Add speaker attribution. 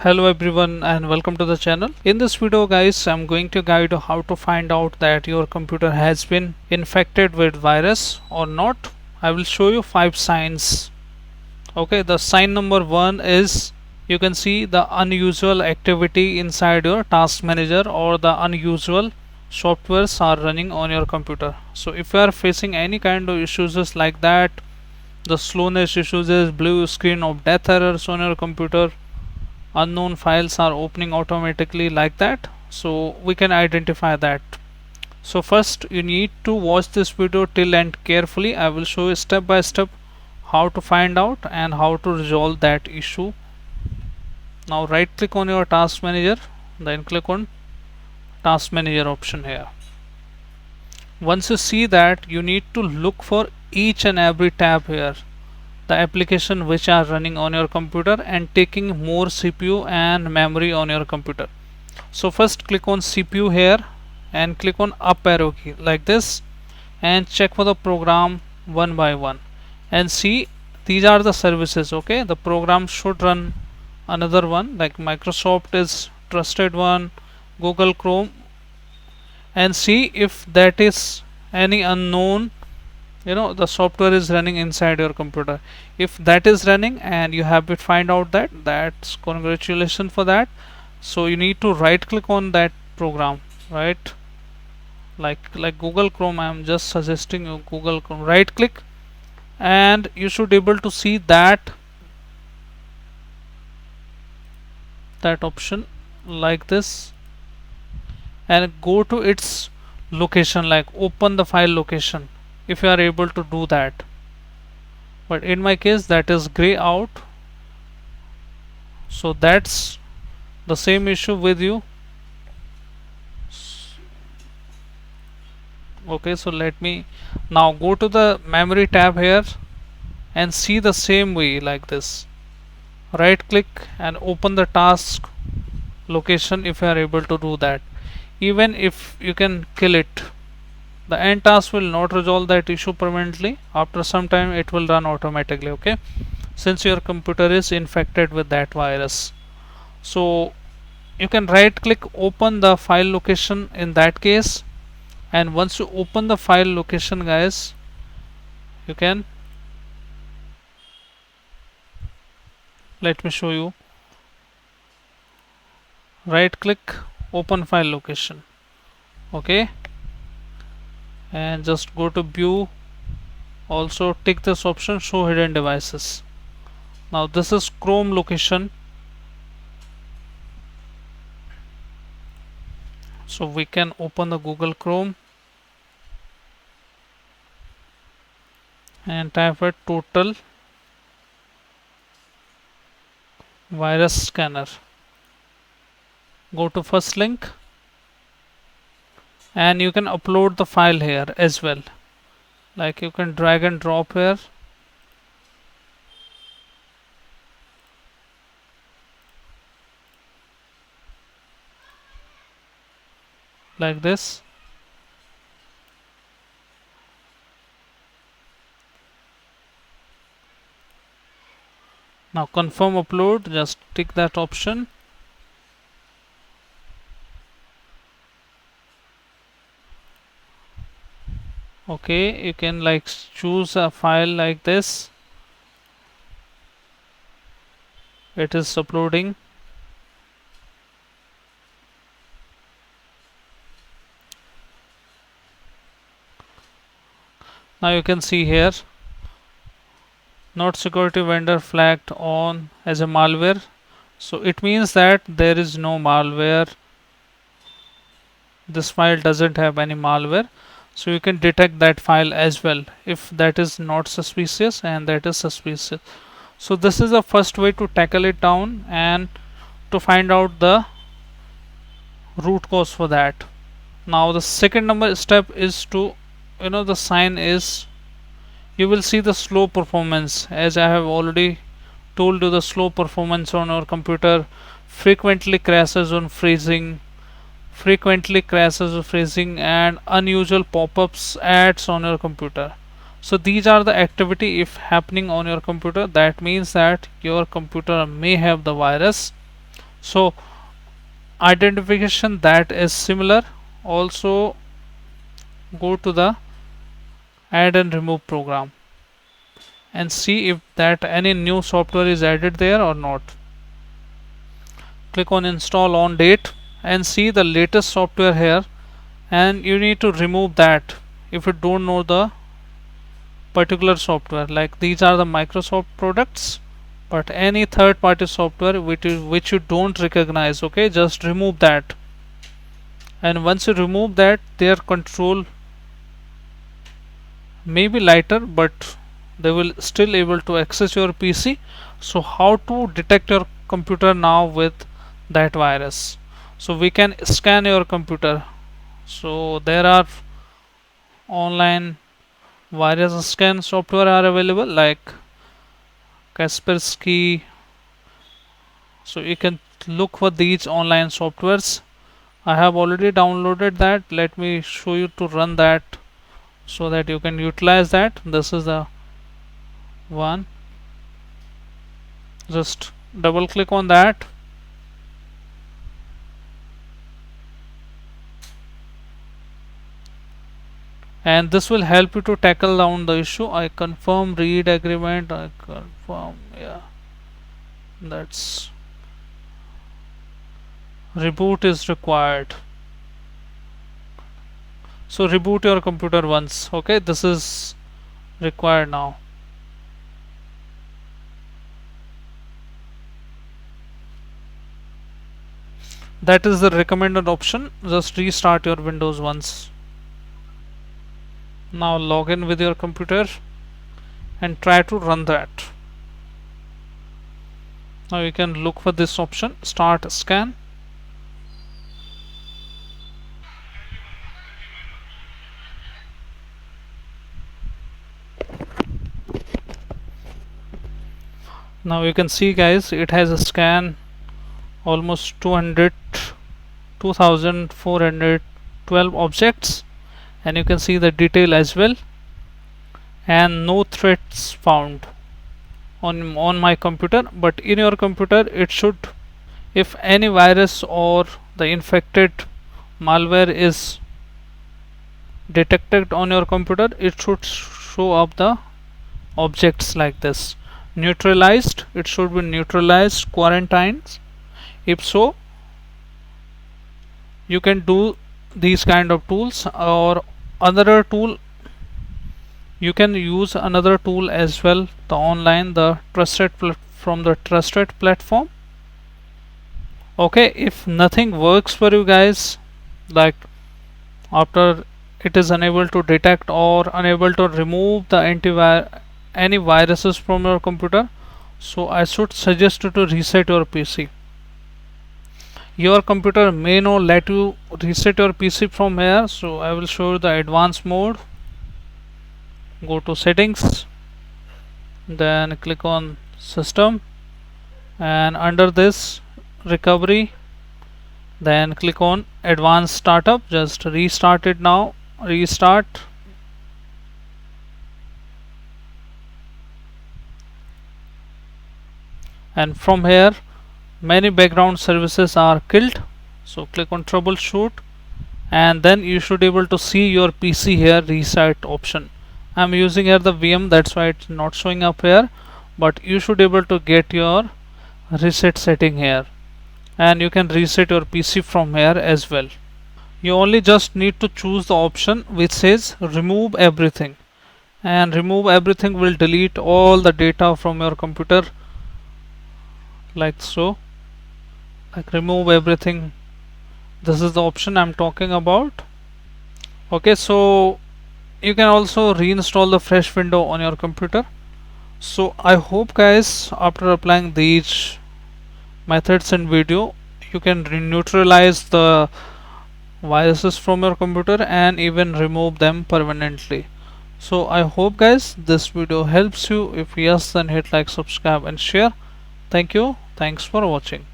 Speaker 1: Hello everyone and welcome to the channel. In this video guys, I'm going to guide you how to find out that your computer has been infected with virus or not. I will show you 5 signs. Okay, the sign number 1 is you can see the unusual activity inside your task manager or the unusual softwares are running on your computer. So if you are facing any kind of issues like that, the slowness issues is blue screen of death errors on your computer, unknown files are opening automatically like that, so we can identify that. So first you need to watch this video till end carefully. I will show you step by step how to find out and how to resolve that issue. Now right click on your task manager, then click on task manager option here. Once you see that, you need to look for each and every tab here, the application which are running on your computer and taking more CPU and memory on your computer. So first click on CPU here and click on up arrow key like this and check for the program one by one and see these are the services. Okay, the program should run another one like Microsoft is trusted one, Google Chrome, and see if that is any unknown the software is running inside your computer. If that is running and you have to find out that, that's congratulations for that. So you need to right click on that program, right? Like Google Chrome, I am just suggesting you Google Chrome, right click, and you should able to see that option like this and go to its location, like open the file location if you are able to do that. But in my case that is gray out, so that's the same issue with you. Okay, so let me now go to the memory tab here and see the same way like this. Right click and open the task location if you are able to do that. Even if you can kill it, the end task will not resolve that issue permanently. After some time it will run automatically, okay, since your computer is infected with that virus. So you can right click open the file location in that case, and once you open the file location guys, you can, let me show you, right click open file location, okay, and just go to view, also tick this option show hidden devices. Now this is Chrome location, so we can open the Google Chrome and type it total virus scanner. Go to first link and you can upload the file here as well, like you can drag and drop here like this. Now confirm upload, just tick that option. Okay, you can like choose a file like this, it is uploading. Now you can see here not security vendor flagged on as a malware, so it means that there is no malware, this file doesn't have any malware. So you can detect that file as well if that is not suspicious and that is suspicious. So this is the first way to tackle it down and to find out the root cause for that. Now the second number step is to, the sign is you will see the slow performance, as I have already told you, the slow performance on our computer, frequently crashes on freezing, and unusual pop-ups ads on your computer. So these are the activity if happening on your computer, that means that your computer may have the virus. So identification that is similar, also go to the add and remove program and see if that any new software is added there or not. Click on install on date and see the latest software here, and you need to remove that if you don't know the particular software. Like these are the Microsoft products, but any third party software which you don't recognize, okay, just remove that. And once you remove that, their control may be lighter, but they will still able to access your PC. So how to detect your computer now with that virus? So we can scan your computer. So there are online virus scan software are available like Kaspersky. So you can look for these online softwares. I have already downloaded that. Let me show you to run that so that you can utilize that. This is the one. Just double click on that, and this will help you to tackle down the issue. I confirm, read agreement, I confirm, yeah, that's reboot is required. So reboot your computer once, okay, this is required now. That is the recommended option. Just restart your Windows once. Now log in with your computer and try to run that. Now you can look for this option, start scan. Now you can see guys, it has a scan almost 2412 objects, and you can see the detail as well, and no threats found on my computer. But in your computer it should, if any virus or the infected malware is detected on your computer, it should show up the objects like this. Neutralized, it should be neutralized, quarantined. If so, you can do these kind of tools, or another tool, you can use another tool as well, the online, the trusted from the trusted platform. Okay, if nothing works for you guys, like after it is unable to detect or unable to remove the any viruses from your computer, so I should suggest you to reset your PC. Your computer may not let you reset your PC from here, so I will show you the advanced mode. Go to settings, then click on system, and under this recovery, then click on advanced startup. Just restart it now. Restart. And from here many background services are killed, so click on troubleshoot, and then you should able to see your PC here reset option. I'm using here the VM, that's why it's not showing up here, but you should able to get your reset setting here, and you can reset your PC from here as well. You only just need to choose the option which says remove everything, and remove everything will delete all the data from your computer, like so. Like remove everything, this is the option I'm talking about. Okay, so you can also reinstall the fresh window on your computer. So I hope guys, after applying these methods in video, you can neutralize the viruses from your computer and even remove them permanently. So I hope guys this video helps you. If yes, then hit like, subscribe and share. Thank you, thanks for watching.